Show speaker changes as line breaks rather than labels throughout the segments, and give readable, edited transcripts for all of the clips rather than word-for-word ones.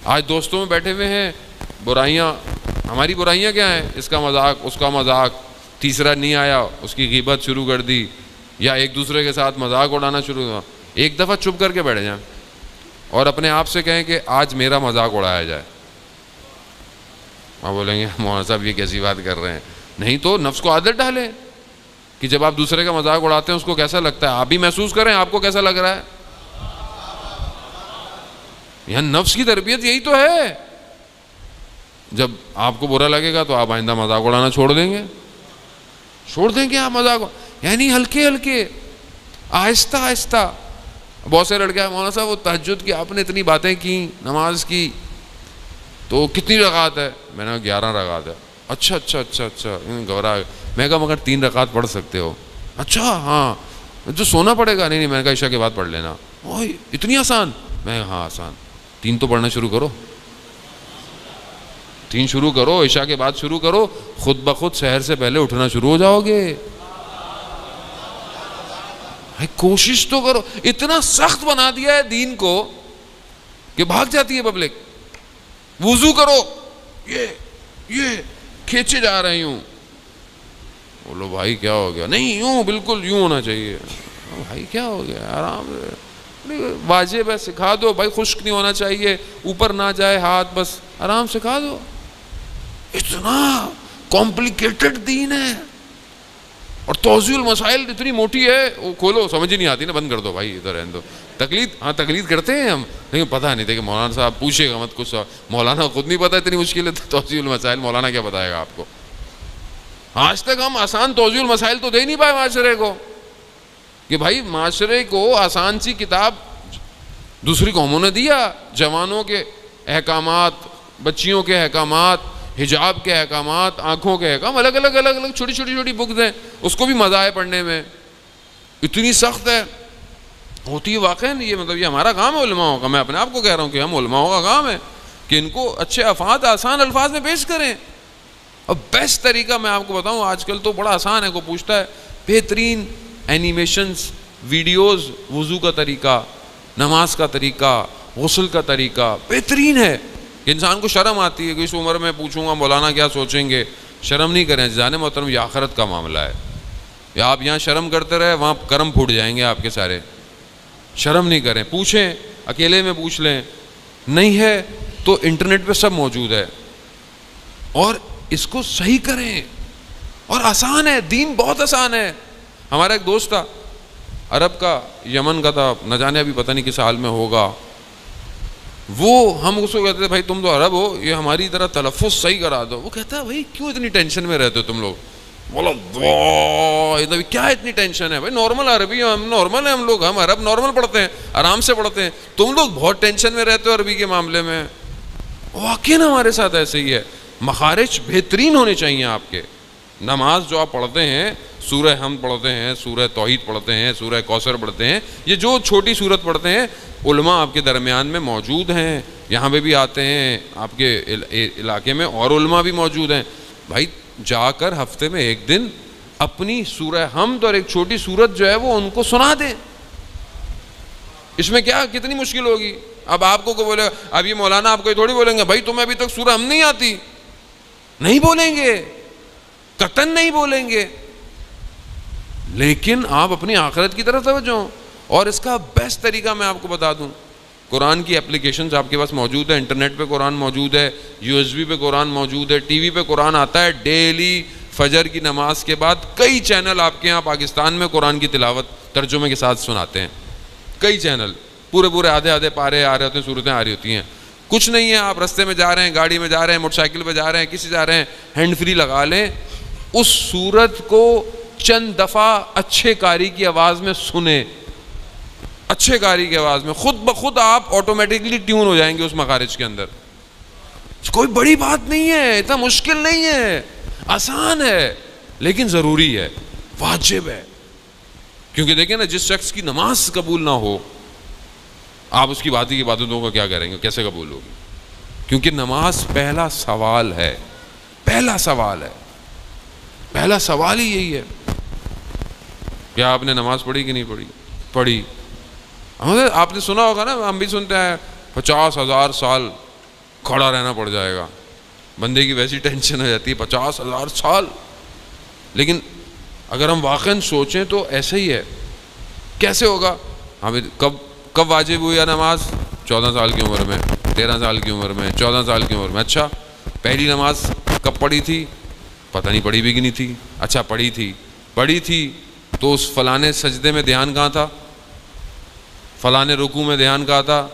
آج دوستوں میں بیٹھے ہوئے ہیں، برائیاں، ہماری برائیاں کیا ہیں؟ اس کا مذاق، اس کا مذاق، تیسرا نہیں آیا اس کی غیبت شروع کر دی، یا ایک دوسرے کے ساتھ مذاق اڑانا شروع ہوا۔ ایک دفعہ چپ کر کے بیٹھ جائیں اور اپنے آپ سے کہیں کہ آج میرا مذاق اڑایا جائے۔ آپ بولیں گے مولانا صاحب یہ کیسی بات کر رہے ہیں؟ نہیں تو نفس کو عادت ڈالیں کہ جب آپ دوسرے کا مذاق اڑاتے ہیں اس کو کیسا لگتا ہے، آپ بھی محسوس کریں آپ کو کیسا لگ رہا ہے۔ یہاں نفس کی تربیت یہی تو ہے۔ جب آپ کو برا لگے گا تو آپ آئندہ مذاق اڑانا چھوڑ دیں گے، چھوڑ دیں گے آپ مذاق، یعنی ہلکے ہلکے، آہستہ آہستہ۔ بہت سے لڑکے مولانا صاحب وہ تہجد کی آپ نے اتنی باتیں کی، نماز کی، تو کتنی رکعت ہے؟ میں نے کہا 11 رکعت ہے۔ اچھا اچھا اچھا اچھا، گھبرا گیا۔ میں کہا مگر 3 رکعت پڑھ سکتے ہو؟ اچھا ہاں، جو سونا پڑے گا؟ نہیں میں نے کہا عشاء کے بعد پڑھ لینا۔ اوہ اتنی آسان؟ میں ہاں آسان۔ 3 تو پڑھنا شروع کرو، 3 شروع کرو، عشاء کے بعد شروع کرو، خود بخود سحر سے پہلے اٹھنا شروع ہو جاؤ گے۔ کوشش تو کرو۔ اتنا سخت بنا دیا ہے دین کو کہ بھاگ جاتی ہے پبلک۔ وضو کرو، یہ کھینچے جا رہے ہوں۔ بولو بھائی کیا ہو گیا؟ نہیں یوں، بالکل یوں ہونا چاہیے۔ بھائی کیا ہو گیا؟ آرام سے، واجب ہے سکھا دو بھائی، خشک نہیں ہونا چاہیے، اوپر نہ جائے ہاتھ، بس آرام سکھا دو۔ اتنا کمپلیکیٹڈ دین ہے، اور توضیح المسائل اتنی موٹی ہے، وہ کھولو سمجھ ہی نہیں آتی نا، بند کر دو بھائی، ادھر رہنے دو۔ تقلید، ہاں تقلید کرتے ہیں ہم، لیکن پتہ نہیں تھا کہ مولانا صاحب پوچھے گا مت کچھ، مولانا خود نہیں پتہ اتنی مشکل ہے توضیح المسائل، مولانا کیا بتائے گا آپ کو۔ آج تک ہم آسان توضیح المسائل تو دے نہیں پائے معاشرے کو، کہ بھائی معاشرے کو آسان سی کتاب دوسری قوموں نے دیا، جوانوں کے احکامات، بچیوں کے احکامات، حجاب کے احکامات، آنکھوں کے احکام، الگ الگ چھوٹی چھوٹی بکس ہیں، اس کو بھی مزہ ہے پڑھنے میں، اتنی سخت ہے ہوتی ہے واقعی۔ یہ مطلب یہ ہمارا کام ہے علماؤں کا، میں اپنے آپ کو کہہ رہا ہوں کہ ہم علماؤں کا کام ہے کہ ان کو اچھے افاد آسان الفاظ میں پیش کریں۔ اور بیسٹ طریقہ میں آپ کو بتاؤں، آج کل تو بڑا آسان ہے، کو پوچھتا ہے بہترین اینیمیشنز، ویڈیوز، وضو کا طریقہ، نماز کا طریقہ، غسل کا طریقہ بہترین ہے، کہ انسان کو شرم آتی ہے کہ اس عمر میں پوچھوں گا مولانا کیا سوچیں گے۔ شرم نہیں کریں جانے محترم، یہ آخرت کا معاملہ ہے، یا آپ یہاں شرم کرتے رہے وہاں کرم پھوٹ جائیں گے آپ کے سارے۔ شرم نہیں کریں، پوچھیں، اکیلے میں پوچھ لیں، نہیں ہے تو انٹرنیٹ پہ سب موجود ہے، اور اس کو صحیح کریں۔ اور آسان ہے، دین بہت آسان ہے۔ ہمارا ایک دوست تھا عرب کا، یمن کا تھا، نہ جانے ابھی پتہ نہیں کس حال میں ہوگا، وہ ہم اس کو کہتے تھے بھائی تم تو عرب ہو، یہ ہماری طرح تلفظ صحیح کرا دو۔ وہ کہتا ہے بھائی کیوں اتنی ٹینشن میں رہتے ہو تم لوگ؟ بولا واہ کیا اتنی ٹینشن ہے؟ بھائی نارمل عربی ہم نارمل ہیں، ہم لوگ، ہم عرب نارمل پڑھتے ہیں، آرام سے پڑھتے ہیں، تم لوگ بہت ٹینشن میں رہتے ہو عربی کے معاملے میں۔ واقعی ہمارے ساتھ ایسے ہی ہے، مخارج بہترین ہونے چاہیے آپ کے۔ نماز جو آپ پڑھتے ہیں، سورہ حمد پڑھتے ہیں، سورہ توحید پڑھتے ہیں، سورہ کوثر پڑھتے ہیں، یہ جو چھوٹی سورت پڑھتے ہیں، علماء آپ کے درمیان میں موجود ہیں، یہاں پہ بھی آتے ہیں آپ کے علاقے میں، اور علماء بھی موجود ہیں۔ بھائی جا کر ہفتے میں ایک دن اپنی سورہ حمد اور ایک چھوٹی سورت جو ہے وہ ان کو سنا دیں، اس میں کیا کتنی مشکل ہوگی؟ اب آپ کو بولے، اب یہ مولانا آپ کو یہ تھوڑی بولیں گے بھائی تمہیں ابھی تک سورہ حمد نہیں آتی، نہیں بولیں گے، قطعاً نہیں بولیں گے، لیکن آپ اپنی آخرت کی طرف توجہ ہوں۔ اور اس کا بیسٹ طریقہ میں آپ کو بتا دوں، قرآن کی اپلیکیشنز آپ کے پاس موجود ہے، انٹرنیٹ پہ قرآن موجود ہے، USB پہ قرآن موجود ہے، ٹی وی پہ قرآن آتا ہے، ڈیلی فجر کی نماز کے بعد کئی چینل آپ کے یہاں پاکستان میں قرآن کی تلاوت ترجمے کے ساتھ سناتے ہیں، کئی چینل، پورے آدھے پارے آ رہے ہوتے ہیں، صورتیں آ رہی ہوتی ہیں، کچھ نہیں ہے، آپ رستے میں جا رہے ہیں، گاڑی میں جا رہے ہیں، موٹر سائیکل پہ جا رہے ہیں، کسی جا رہے ہیں، ہینڈ فری لگا لیں، اس صورت کو چند دفعہ اچھے قاری کی آواز میں سنیں، اچھے قاری کی آواز میں، خود بخود آپ آٹومیٹکلی ٹیون ہو جائیں گے اس مخارج کے اندر۔ کوئی بڑی بات نہیں ہے، اتنا مشکل نہیں ہے، آسان ہے، لیکن ضروری ہے، واجب ہے۔ کیونکہ دیکھیں نا، جس شخص کی نماز قبول نہ ہو، آپ اس کی باقی عبادتوں کا کیا کریں گے، کیسے قبول ہوگی؟ کیونکہ نماز پہلا سوال ہے، پہلا سوال ہے، پہلا سوال ہی یہی ہے، کیا آپ نے نماز پڑھی کہ نہیں پڑھی؟ پڑھی۔ آپ نے سنا ہوگا نا، ہم بھی سنتے ہیں 50,000 سال کھڑا رہنا پڑ جائے گا. بندے کی ویسی ٹینشن ہو جاتی ہے 50,000 سال. لیکن اگر ہم واقعاً سوچیں تو ایسا ہی ہے. کیسے ہوگا؟ ہمیں کب واجب ہوئی ہے نماز؟ 14 سال کی عمر میں، 13 سال کی عمر میں، 14 سال کی عمر میں. اچھا پہلی نماز کب پڑھی تھی؟ پتہ نہیں پڑھی بھی کہ نہیں تھی. اچھا پڑھی تھی تو اس فلانے سجدے میں دھیان کہاں تھا؟ فلانے رکوع میں دھیان کہاں تھا؟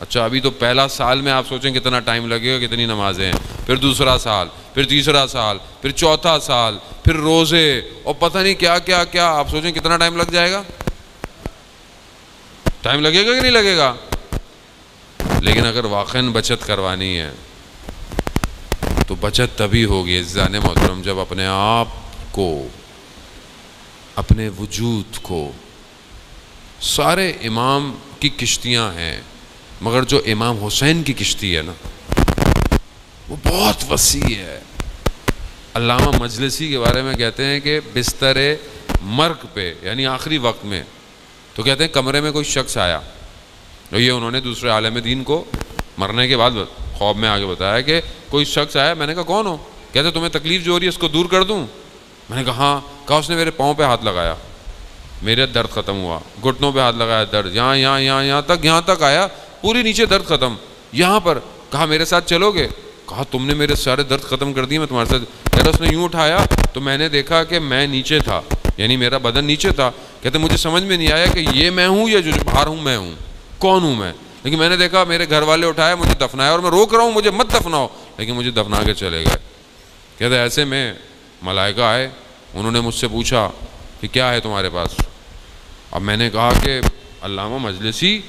اچھا ابھی تو پہلا سال میں آپ سوچیں کتنا ٹائم لگے گا، کتنی نمازیں ہیں. پھر دوسرا سال، پھر تیسرا سال، پھر چوتھا سال، پھر روزے اور پتہ نہیں کیا کیا کیا. آپ سوچیں کتنا ٹائم لگ جائے گا. ٹائم لگے گا کہ نہیں لگے گا؟ لیکن اگر واقعاً بچت کروانی ہے تو بچت تبھی ہوگی عزیزان محترم جب اپنے آپ کو، اپنے وجود کو، سارے امام کی کشتیاں ہیں مگر جو امام حسین کی کشتی ہے نا وہ بہت وسیع ہے. علامہ مجلسی کے بارے میں کہتے ہیں کہ بستر مرگ پہ یعنی آخری وقت میں تو کہتے ہیں کمرے میں کوئی شخص آیا. اور یہ انہوں نے دوسرے عالم دین کو مرنے کے بعد خواب میں آگے بتایا کہ کوئی شخص آیا. میں نے کہا کون ہو؟ کہتے تمہیں تکلیف جو ہو رہی ہے اس کو دور کر دوں؟ میں نے کہا ہاں. کہا اس نے میرے پاؤں پہ ہاتھ لگایا، میرے درد ختم ہوا. گھٹنوں پہ ہاتھ لگایا، درد یہاں تک آیا، پوری نیچے درد ختم یہاں پر. کہا میرے ساتھ چلو گے؟ کہا تم نے میرے سارے درد ختم کر دیے، میں تمہارے ساتھ. کہہ رہا اس نے یوں اٹھایا تو میں نے دیکھا کہ میں نیچے تھا، یعنی میرا بدن نیچے تھا. کہتے مجھے سمجھ میں نہیں آیا کہ یہ میں ہوں یا جو باہر ہوں میں ہوں، کون ہوں میں. لیکن میں نے دیکھا میرے گھر والے اٹھایا، مجھے دفنایا اور میں روک رہا ہوں مجھے مت دفناؤ، لیکن مجھے دفنا کے چلے گئے. کہتے ایسے میں ملائکہ آئے، انہوں نے مجھ سے پوچھا کہ کیا ہے تمہارے پاس؟ اب میں نے کہا کہ علامہ مجلسی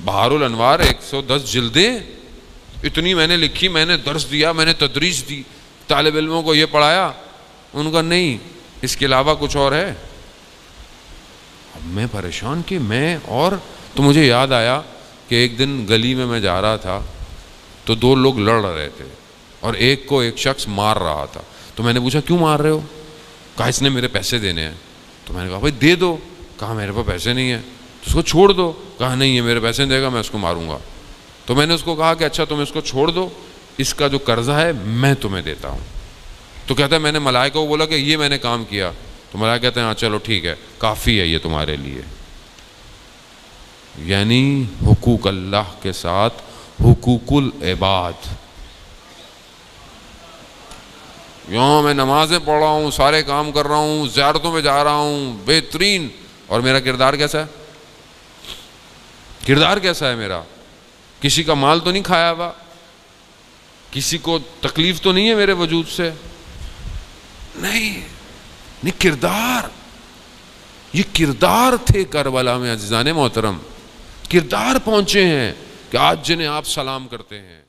بحار الانوار 110 جلدیں اتنی میں نے لکھی، میں نے درس دیا، میں نے تدریس دی، طالب علموں کو یہ پڑھایا. ان کا نہیں، اس کے علاوہ کچھ اور ہے. اب میں پریشان کہ میں اور تو مجھے یاد آیا کہ ایک دن گلی میں جا رہا تھا تو 2 لوگ لڑ رہے تھے اور ایک کو ایک شخص مار رہا تھا. تو میں نے پوچھا کیوں مار رہے ہو؟ کہا اس نے میرے پیسے دینے ہیں. تو میں نے کہا بھائی دے دو. کہا میرے پاس پیسے نہیں ہیں. تو اس کو چھوڑ دو. کہا نہیں یہ میرے پیسے دے گا میں اس کو ماروں گا. تو میں نے اس کو کہا کہ اچھا تم اس کو چھوڑ دو، اس کا جو قرضہ ہے میں تمہیں دیتا ہوں. تو کہتا ہے میں نے ملائکہ کو بولا کہ یہ میں نے کام کیا. تو ملائکہ کہتے ہیں ہاں چلو ٹھیک ہے، کافی ہے یہ تمہارے لیے. یعنی حقوق اللہ کے ساتھ حقوق العباد. یہاں میں نمازیں پڑھ رہا ہوں، سارے کام کر رہا ہوں، زیارتوں پہ جا رہا ہوں بہترین، اور میرا کردار کیسا ہے؟ کردار کیسا ہے میرا؟ کسی کا مال تو نہیں کھایا ہوا، کسی کو تکلیف تو نہیں ہے میرے وجود سے؟ نہیں کردار، یہ کردار تھے کربلا میں عزیزان محترم. کردار پہنچے ہیں کہ آج جنہیں آپ سلام کرتے ہیں.